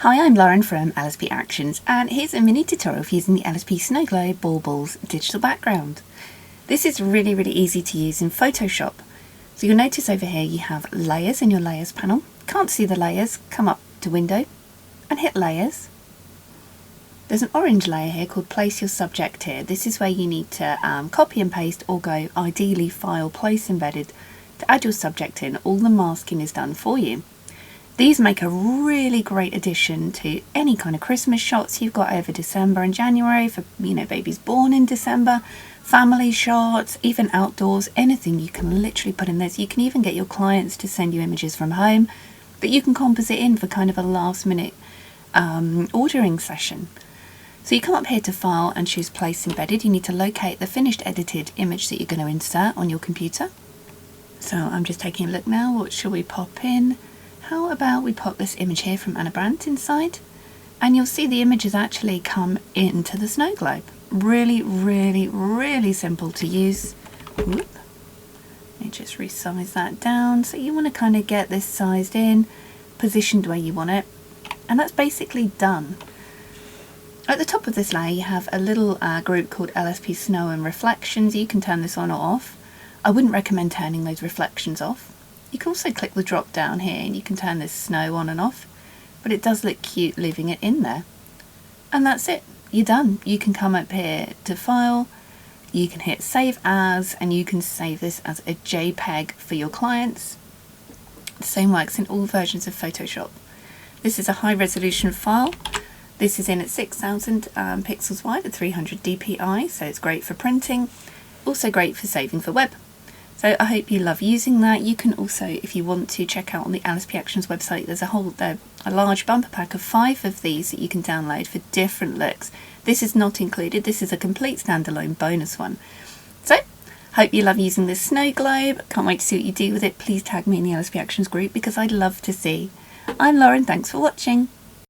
Hi, I'm Lauren from LSP Actions, and here's a mini tutorial for using the LSP Snow Globe Ball Balls digital background. This is really easy to use in Photoshop. So you'll notice over here you have layers in your layers panel. Can't see the layers, come up to window and hit layers. There's an orange layer here called place your subject here. This is where you need to copy and paste or go ideally file place embedded to add your subject in. All the masking is done for you. These make a really great addition to any kind of Christmas shots you've got over December and January for, babies born in December, family shots, even outdoors, anything you can literally put in this. You can even get your clients to send you images from home that you can composite in for kind of a last minute ordering session. So you come up here to File and choose Place Embedded. You need to locate the finished edited image that you're going to insert on your computer. So I'm just taking a look now. What shall we pop in? How about we pop this image here from Anna Brandt inside, and you'll see the image has actually come into the snow globe. Really simple to use. Whoop. Let me just resize that down. So you want to kind of get this sized in, positioned where you want it, and that's basically done. At the top of this layer you have a little group called LSP Snow and Reflections. You can turn this on or off. I wouldn't recommend turning those reflections off. You can also click the drop down here and you can turn this snow on and off, but it does look cute leaving it in there. And that's it, you're done. You can come up here to File, you can hit Save As, and you can save this as a JPEG for your clients. The same works in all versions of Photoshop. This is a high resolution file. This is in at 6000 pixels wide at 300 dpi, so it's great for printing, also great for saving for web. So I hope you love using that. You can also, if you want to, check out on the LSP Actions website, there's a large bumper pack of 5 of these that you can download for different looks. This is not included, this is a complete standalone bonus one. So, hope you love using this snow globe. Can't wait to see what you do with it. Please tag me in the LSP Actions group because I'd love to see. I'm Lauren, thanks for watching.